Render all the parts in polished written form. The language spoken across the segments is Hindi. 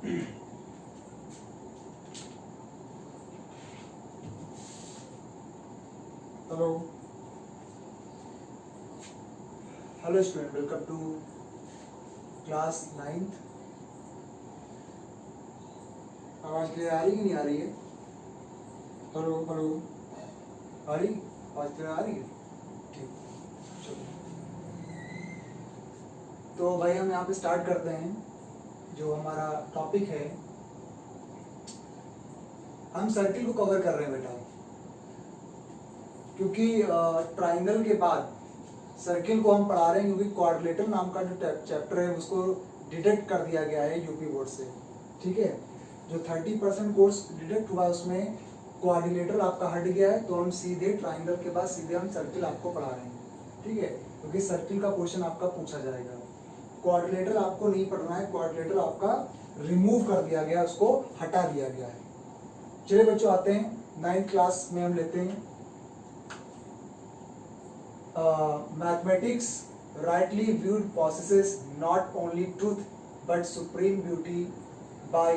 Hello hello student, welcome to class 9th। आवाज क्लियर आ रही कि नहीं आ रही है? हेलो हेलो, आ रही? आवाज क्लियर आ रही है? ठीक, चलो। तो भाई हम यहाँ पे स्टार्ट करते हैं। जो हमारा टॉपिक है, हम सर्किल को कवर कर रहे हैं बेटा, क्योंकि ट्राइंगल के बाद सर्किल को हम पढ़ा रहे हैं, क्योंकि क्वाड्रिलेटरल नाम का जो चैप्टर है उसको डिडक्ट कर दिया गया है यूपी बोर्ड से। ठीक है, जो 30% कोर्स डिडक्ट हुआ उसमें क्वाड्रिलेटरल आपका हट गया है, तो हम सीधे ट्राइंगल के बाद सीधे हम सर्किल आपको पढ़ा रहे हैं। ठीक है, क्योंकि सर्किल का क्वेश्चन आपका पूछा जाएगा। क्वाड्रिलेटरल आपको नहीं पढ़ना है, क्वाड्रिलेटरल आपका रिमूव कर दिया गया, उसको हटा दिया गया है। चलिए बच्चों, आते हैं 9th क्लास में। हम लेते हैं mathematics rightly viewed possesses not only truth but supreme beauty by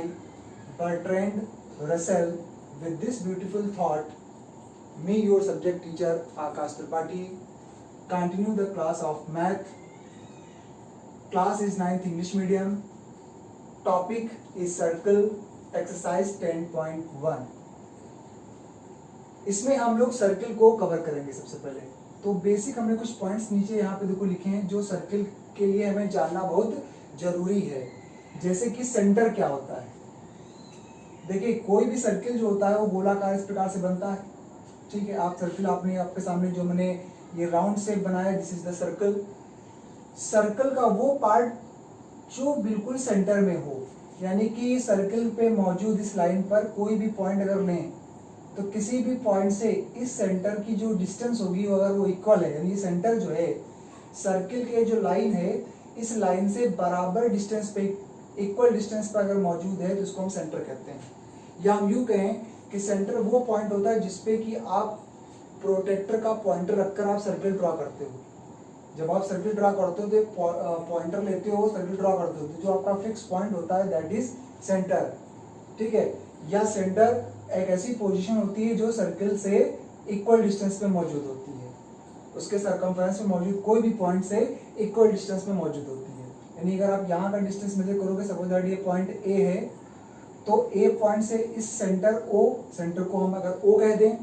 Bertrand Russell. With this beautiful thought, me, your subject teacher Akash Tripathi, continue the class of math. Class is 9th English medium. Topic is circle, exercise 10.1. इसमें हम लोग सर्किल को कवर करेंगे। सबसे पहले तो बेसिक हमने कुछ पॉइंट्स नीचे यहाँ पे देखो लिखे हैं, जो सर्किल के लिए हमें जानना बहुत जरूरी है। जैसे कि सेंटर क्या होता है। देखिए, कोई भी सर्किल जो होता है वो गोलाकार इस प्रकार से बनता है। ठीक है, आप सर्किल आपने आपके सामने जो मैंने ये राउंड शेप बनाया, this is the circle. Circle का वो पार्ट जो बिल्कुल सेंटर में हो, यानी कि सर्किल पे मौजूद इस लाइन पर कोई भी पॉइंट अगर लें तो किसी भी पॉइंट से इस सेंटर की जो डिस्टेंस होगी वो अगर वो इक्वल है, यानी सेंटर जो है सर्किल के जो लाइन है इस लाइन से बराबर डिस्टेंस पे, इक्वल डिस्टेंस पर अगर मौजूद है तो इसको हम सेंटर कहते हैं। या हम यूं कहें कि सेंटर वो पॉइंट होता है जिसपे कि आप प्रोटेक्टर का पॉइंटर रखकर आप सर्किल ड्रॉ करते हो। जब आप सर्किल ड्रॉ करते हो तो पॉइंटर लेते हो, सर्किल ड्रॉ करते हो, तो जो आपका फिक्स पॉइंट होता है दैट इज सेंटर। ठीक है, या सेंटर एक ऐसी पोजीशन होती है जो सर्किल से इक्वल डिस्टेंस पे मौजूद होती है, उसके सरकमफ्रेंस में मौजूद कोई भी पॉइंट से इक्वल डिस्टेंस में मौजूद होती है। यानी अगर आप यहाँ का डिस्टेंस मेजर करोगे, सपोज दैट ये पॉइंट ए है, तो ए पॉइंट से इस सेंटर ओ, सेंटर को हम अगर ओ कह दें,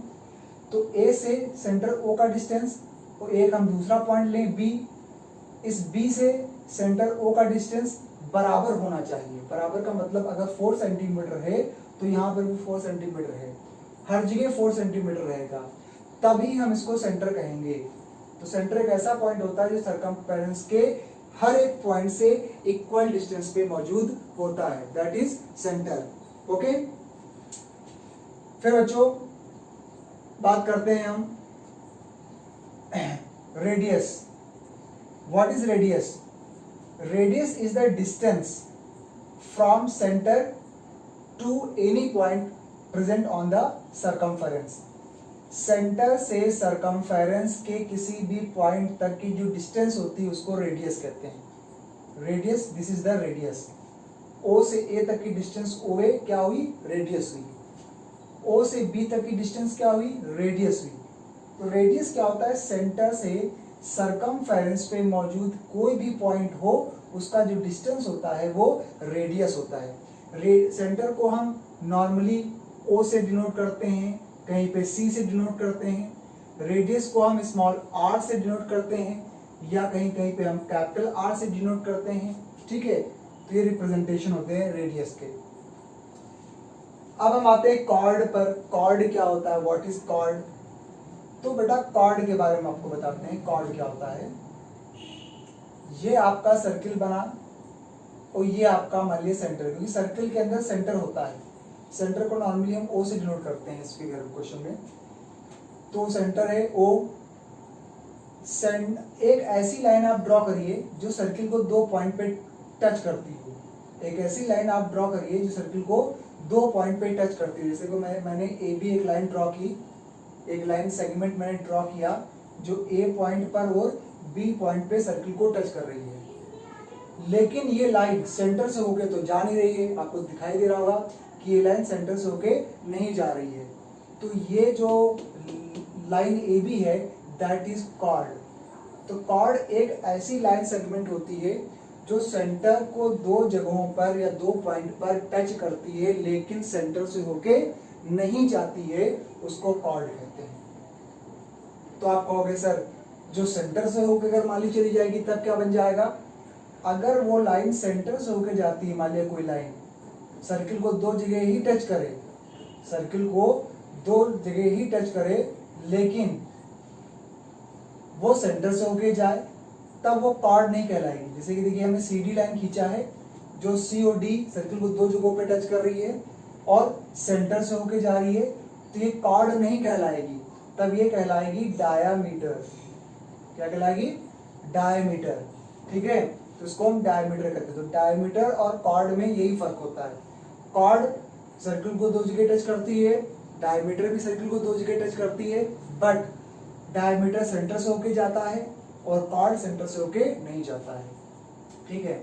तो ए से सेंटर ओ का डिस्टेंस, तो एक हम दूसरा पॉइंट लें बी, इस बी से सेंटर ओ का डिस्टेंस बराबर होना चाहिए। बराबर का मतलब अगर 4 सेंटीमीटर है तो यहाँ पर भी 4 सेंटीमीटर है, हर जगह 4 सेंटीमीटर रहेगा, तभी हम इसको सेंटर कहेंगे। तो सेंटर एक ऐसा पॉइंट होता है जो सर्कमफेरेंस के हर एक पॉइंट से इक्वल डिस्टेंस पे मौजूद होता है, दैट इज सेंटर। ओके, फिर बच्चों बात करते हैं हम radius. What is radius? Radius is the distance from centre to any point present on the circumference. Centre से सर्कमफेरेंस के किसी भी पॉइंट तक की जो डिस्टेंस होती है उसको रेडियस कहते हैं। Radius, this is the radius. O से ए तक की डिस्टेंस ओ ए क्या हुई? रेडियस हुई। ओ से बी तक की डिस्टेंस क्या हुई? रेडियस हुई। तो रेडियस क्या होता है? सेंटर से सर्कमफेरेंस पे मौजूद कोई भी पॉइंट हो उसका जो डिस्टेंस होता है वो रेडियस होता है। सेंटर को हम नॉर्मली ओ से डिनोट करते हैं, कहीं पे सी से डिनोट करते हैं। रेडियस को हम स्मॉल आर से डिनोट करते हैं, या कहीं कहीं पे हम कैपिटल आर से डिनोट करते हैं। ठीक है, तो ये रिप्रेजेंटेशन होते हैं रेडियस के। अब हम आते हैं कॉर्ड पर। कॉर्ड क्या होता है? What is chord? तो बेटा कॉर्ड के बारे में आपको बताते हैं। कॉर्ड क्या होता है? ये आपका सर्किल बना और ये आपका मान लिया सेंटर, क्योंकि सर्किल के अंदर सेंटर होता है। सेंटर को नॉर्मली हम ओ से डिनोट करते हैं इस फिगर क्वेश्चन में। तो सेंटर है ओ। एक ऐसी लाइन आप ड्रॉ करिए जो सर्किल को 2 पॉइंट पे टच करती हो। एक ऐसी लाइन आप ड्रॉ करिए जो सर्किल को 2 पॉइंट पे टच करती है। जैसे कि मैंने ए बी एक लाइन ड्रॉ की, एक लाइन सेगमेंट मैंने ड्रॉ किया जो ए पॉइंट पर और बी पॉइंट पे सर्किल को टच कर रही है। लेकिन ये लाइन सेंटर से होके तो जा नहीं रही है, आपको दिखाई दे रहा होगा कि ये लाइन सेंटर से होके नहीं जा रही है। तो ये जो लाइन ए बी है दैट इज कॉर्ड। तो कॉर्ड एक ऐसी लाइन सेगमेंट होती है जो सेंटर को दो जगहों पर या दो पॉइंट पर टच करती है लेकिन सेंटर से होके नहीं जाती है, उसको कॉर्ड कहते हैं। तो आप कहोगे सर जो सेंटर से होकर अगर मान ली चली जाएगी तब क्या बन जाएगा? अगर वो लाइन सेंटर से होकर जाती है, मान लिया कोई लाइन सर्किल को दो जगह ही टच करे, सर्किल को दो जगह ही टच करे लेकिन वो सेंटर से होके जाए, तब वो कॉर्ड नहीं कहलाएगी। जैसे कि देखिए हमने CD लाइन खींचा है जो C और D सर्किल को दो जगहों पे टच कर रही है और सेंटर से होके जा रही है, तो ये कॉर्ड नहीं कहलाएगी, तब ये कहलाएगी डायामीटर। क्या कहलाएगी? डायमीटर। ठीक है, तो इसको हम डायमीटर कहते हैं। तो डायमीटर और कॉर्ड में यही फर्क होता है। कॉर्ड सर्किल को दो जगह टच करती है, डायमीटर भी सर्किल को दो जगह टच करती है, बट डायमीटर सेंटर से होके जाता है और कॉर्ड सेंटर से होके नहीं जाता है। ठीक है,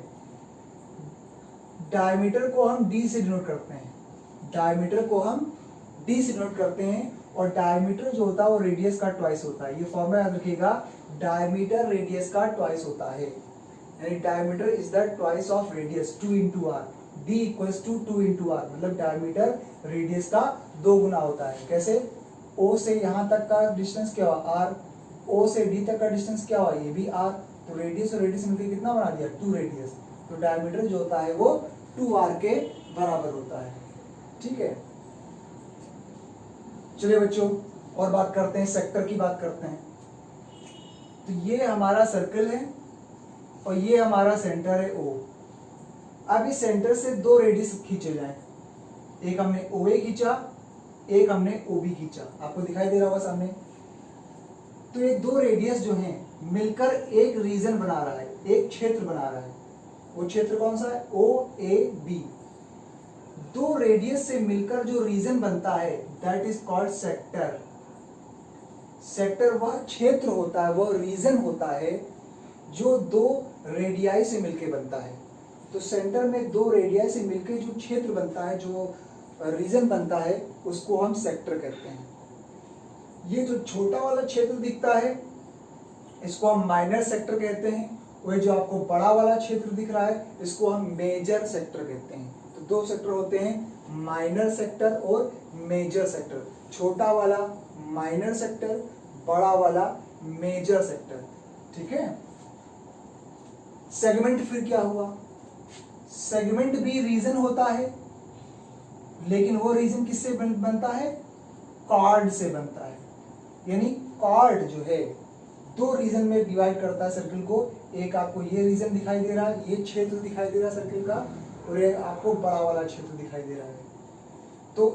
डायमीटर को हम D से डिनोट करते हैं, डायमीटर को हम D से डिनोट करते हैं और डायमीटर जो होता है वो रेडियस का ट्वाइस होता है। ये फॉर्मूला याद रखिएगा, डायमीटर रेडियस का ट्वाइस होता है, यानी diameter is the twice of radius 2 into r। D equals to 2 into r, मतलब डायमीटर रेडियस का 2 गुना होता है। कैसे? O से यहाँ तक का डिस्टेंस क्या हुआ? r, O से D तक का डिस्टेंस क्या हुआ? ये भी r। तो रेडियस और रेडियस मिलकर कितना बना दिया? 2 रेडियस। तो डायमीटर जो होता है वो 2r के बराबर होता है। ठीक है, चलिए बच्चों और बात करते हैं, सेक्टर की बात करते हैं। तो ये हमारा सर्कल है और ये हमारा सेंटर है O। अब इस सेंटर से दो रेडियस खींचे जाएं, एक हमने OA खींचा, एक हमने OB खींचा, आपको दिखाई दे रहा होगा सामने। तो ये दो रेडियस जो हैं मिलकर एक रीजन बना रहा है, एक क्षेत्र बना रहा है। वो क्षेत्र कौन सा है? OAB। दो रेडियस से मिलकर जो रीजन बनता है that is called sector. Sector वह क्षेत्र होता है, वह रीजन होता है जो दो रेडियाई से मिलकर बनता है। तो सेंटर में दो रेडियाई से मिलकर जो क्षेत्र बनता है, जो रीजन बनता है, उसको हम सेक्टर कहते हैं। ये जो छोटा वाला क्षेत्र दिखता है इसको हम माइनर सेक्टर कहते हैं, वह जो आपको बड़ा वाला क्षेत्र दिख रहा है इसको हम मेजर सेक्टर कहते हैं। तो दो सेक्टर होते हैं, माइनर सेक्टर और मेजर सेक्टर। छोटा वाला माइनर सेक्टर, बड़ा वाला मेजर सेक्टर। ठीक है, सेगमेंट फिर क्या हुआ? सेगमेंट भी रीजन होता है, लेकिन वो रीजन किससे बनता है? कॉर्ड से बनता है। यानी कॉर्ड जो है दो रीजन में डिवाइड करता है सर्किल को। एक आपको ये रीजन दिखाई दे रहा है, ये क्षेत्र दिखाई दे रहा है सर्किल का, और एक आपको बड़ा वाला क्षेत्र दिखाई दे रहा है। तो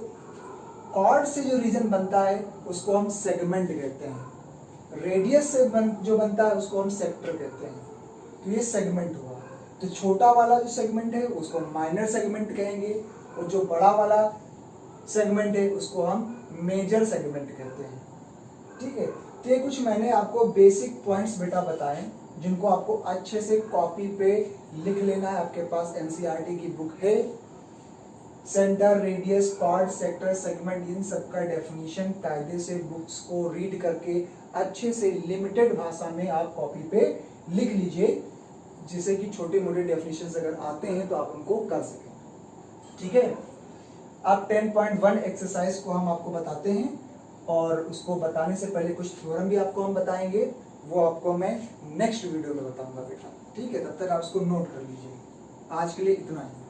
कॉर्ड से जो रीजन बनता है उसको हम सेगमेंट कहते हैं। रेडियस से जो बनता है उसको हम सेक्टर कहते हैं। तो ये सेगमेंट हुआ। तो छोटा वाला जो सेगमेंट है उसको माइनर सेगमेंट कहेंगे, और जो बड़ा वाला सेगमेंट है उसको हम मेजर सेगमेंट कहते हैं। ठीक है, तो ये कुछ मैंने आपको बेसिक पॉइंट्स बेटा बताए जिनको आपको अच्छे से कॉपी पे लिख लेना है। आपके पास NCERT की बुक है, centre, radius, chord, sector, segment, इन सबका डेफिनेशन कायदे से बुक्स को रीड करके अच्छे से लिमिटेड भाषा में आप कॉपी पे लिख लीजिए, जिससे कि छोटे मोटे डेफिनेशंस अगर आते हैं तो आप उनको कर सकें। ठीक है, अब 10.1 एक्सरसाइज को हम आपको बताते हैं, और उसको बताने से पहले कुछ थ्योरम भी आपको हम बताएंगे, वो आपको मैं नेक्स्ट वीडियो में बताऊंगा बेटा। ठीक है, तब तक आप उसको नोट कर लीजिए। आज के लिए इतना ही।